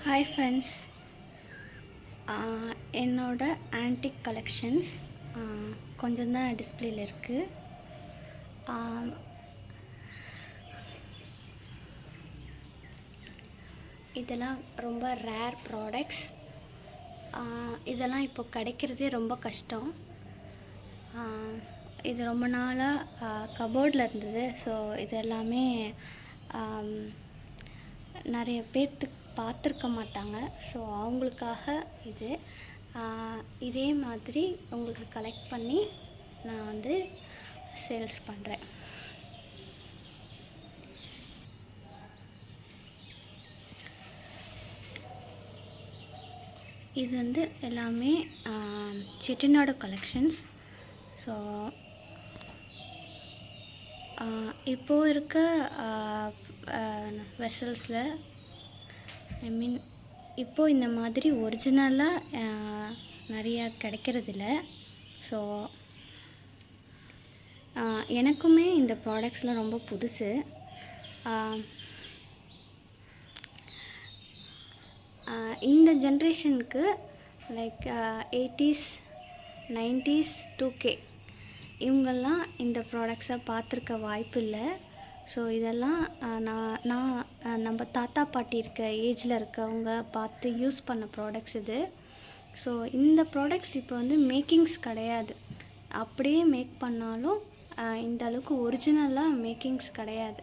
Hi friends, என்னோட antique collections கொஞ்சம் தான் டிஸ்பிளேல இருக்குது. இதெல்லாம் ரொம்ப ரேர் ப்ராடக்ட்ஸ். இதெல்லாம் இப்போ கிடைக்கிறதே ரொம்ப கஷ்டம். இது ரொம்ப நாளாக கபோர்டில் இருந்தது. ஸோ இது எல்லாமே நிறைய பேர்த்துக்கு பார்த்துருக்க மாட்டாங்க. ஸோ அவங்களுக்காக இது இதே மாதிரி உங்களுக்கு கலெக்ட் பண்ணி நான் வந்து சேல்ஸ் பண்ணுறேன். இது வந்து எல்லாமே செட்டிநாடு கலெக்ஷன்ஸ். ஸோ இப்போது இருக்க வெசல்ஸில் இப்போது இந்த மாதிரி ஒரிஜினலாக நிறையா கிடைக்கிறதில்ல. ஸோ எனக்குமே இந்த ப்ராடக்ட்ஸ்லாம் ரொம்ப புதுசு. இந்த ஜென்ரேஷனுக்கு லைக் 80s 90s 2K இவங்கெல்லாம் இந்த ப்ராடக்ட்ஸை பார்த்துருக்க வாய்ப்பு இல்லை. ஸோ இதெல்லாம் நம்ம தாத்தா பாட்டி இருக்க ஏஜில் இருக்கவங்க பார்த்து யூஸ் பண்ண ப்ராடக்ட்ஸ் இது. ஸோ இந்த ப்ராடக்ட்ஸ் இப்போ வந்து மேக்கிங்ஸ் கிடையாது. அப்படியே மேக் பண்ணாலும் இந்த அளவுக்கு ஒரிஜினலாக மேக்கிங்ஸ் கிடையாது.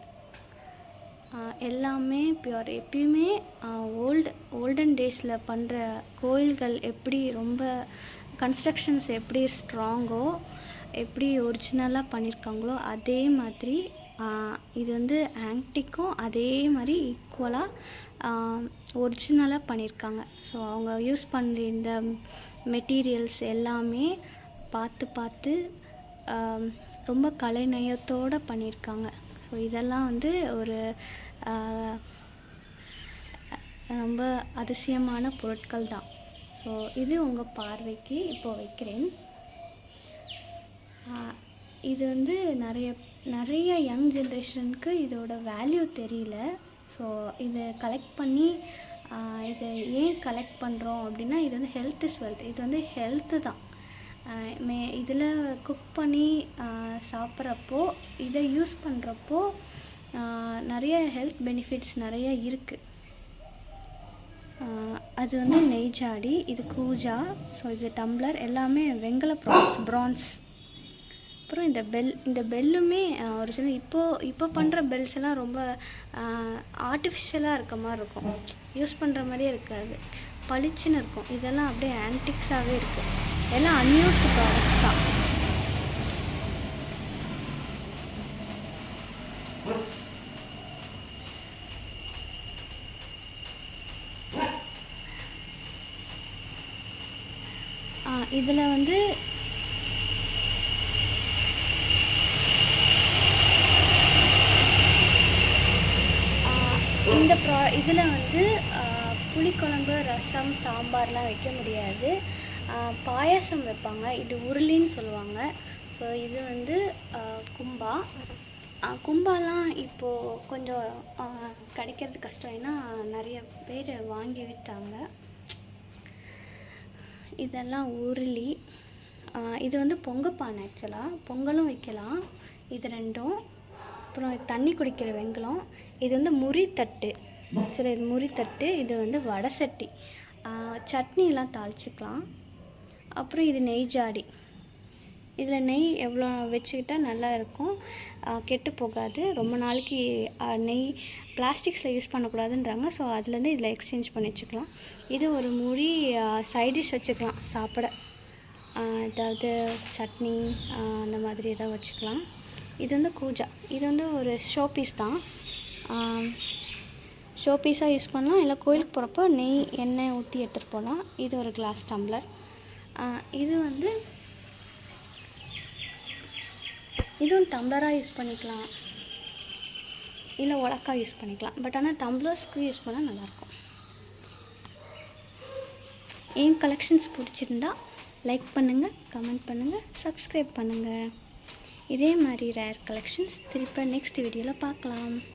எல்லாமே பியூர். எப்பயுமே ஓல்டன் டேஸில் பண்ணுற கோயில்கள் எப்படி ரொம்ப கன்ஸ்ட்ரக்ஷன்ஸ் எப்படி ஸ்ட்ராங்கோ, எப்படி ஒரிஜினலாக பண்ணியிருக்காங்களோ அதே மாதிரி இது வந்து ஆன்டிக்கும் அதே மாதிரி ஈக்குவலாக ஒரிஜினலாக பண்ணியிருக்காங்க. ஸோ அவங்க யூஸ் பண்ணுற இந்த மெட்டீரியல்ஸ் எல்லாமே பார்த்து ரொம்ப கலைநயத்தோடு பண்ணியிருக்காங்க. ஸோ இதெல்லாம் வந்து ஒரு ரொம்ப அதிசயமான பொருட்கள் தான். ஸோ இது உங்கள் பார்வைக்கு இப்போது வைக்கிறேன். இது வந்து நிறைய யங் ஜென்ரேஷனுக்கு இதோட வேல்யூ தெரியல. ஸோ இதை கலெக்ட் பண்ணி இதை ஏன் கலெக்ட் பண்ணுறோம் அப்படின்னா, இது வந்து ஹெல்த் இஸ் வெல்த். இது வந்து ஹெல்த்து தான். இதில் குக் பண்ணி சாப்பிட்றப்போ, இதை யூஸ் பண்ணுறப்போ நிறைய ஹெல்த் பெனிஃபிட்ஸ் நிறைய இருக்குது. அது வந்து நெய் ஜாடி, இது கூஜா, ஸோ இது டம்ளர், எல்லாமே வெங்கல ப்ராடக்ட்ஸ், பிரான்ஸ். அப்புறம் இந்த பெல்லுமே ஒரிஜினல். இப்போ பண்ணுற பெல்ஸ் எல்லாம் ரொம்ப ஆர்டிஃபிஷியலாக இருக்க மாதிரி இருக்கும். யூஸ் பண்ணுற மாதிரியே இருக்காது, பளிச்சுன்னு இருக்கும். இதெல்லாம் அப்படியே ஆன்டிக்ஸாகவே இருக்குது. எல்லாம் அன்யூஸ்டு ப்ராடக்ட்ஸ் தான். இதில் வந்து இதில் வந்து புளிக்குழம்பு, ரசம், சாம்பார்லாம் வைக்க முடியாது. பாயாசம் வைப்பாங்க. இது உருளின்னு சொல்லுவாங்க. ஸோ இது வந்து கும்பாலாம் இப்போது கொஞ்சம் கிடைக்கிறது கஷ்டம். ஏன்னா நிறைய பேர் வாங்கி விட்டாங்க. இதெல்லாம் உருளி. இது வந்து பொங்கப்பானை. ஆக்சுவலாக பொங்கலும் வைக்கலாம். இது ரெண்டும். அப்புறம் தண்ணி குடிக்கிற வெங்கலம். இது வந்து முறித்தட்டு. ஆக்சுவலாக இது முறித்தட்டு. இது வந்து வடை சட்டி. சட்னிலாம் தாளிச்சிக்கலாம். அப்புறம் இது நெய் ஜாடி. இதில் நெய் எவ்வளோ வச்சுக்கிட்டால் நல்லா இருக்கும், கெட்டு போகாது. ரொம்ப நாளைக்கு நெய் பிளாஸ்டிக்ஸில் யூஸ் பண்ணக்கூடாதுன்றாங்க. ஸோ அதுலேருந்து இதில் எக்ஸ்சேஞ்ச் பண்ணி வச்சுக்கலாம். இது ஒரு முறி சைடிஷ் வச்சுக்கலாம் சாப்பிட. ஏதாவது சட்னி அந்த மாதிரி எதாவது வச்சுக்கலாம். இது வந்து கூஜா. இது வந்து ஒரு ஷோ பீஸ் தான். ஷோ பீஸாக யூஸ் பண்ணலாம். இல்லை கோயிலுக்கு போகிறப்போ நெய் எண்ணெய் ஊற்றி எடுத்துகிட்டு போகலாம். இது ஒரு கிளாஸ் டம்ளர். இது வந்து இதுவும் டம்ளராக யூஸ் பண்ணிக்கலாம், இல்லை உலக்கா யூஸ் பண்ணிக்கலாம். பட் ஆனால் டம்ளர்ஸ்க்கு யூஸ் பண்ணால் நல்லாயிருக்கும். என் கலெக்ஷன்ஸ் பிடிச்சிருந்தா லைக் பண்ணுங்கள், கமெண்ட் பண்ணுங்கள், சப்ஸ்கிரைப் பண்ணுங்கள். இதே மாதிரி ரேர் கலெக்ஷன்ஸ் திருப்பி நெக்ஸ்ட் வீடியோவில் பார்க்கலாம்.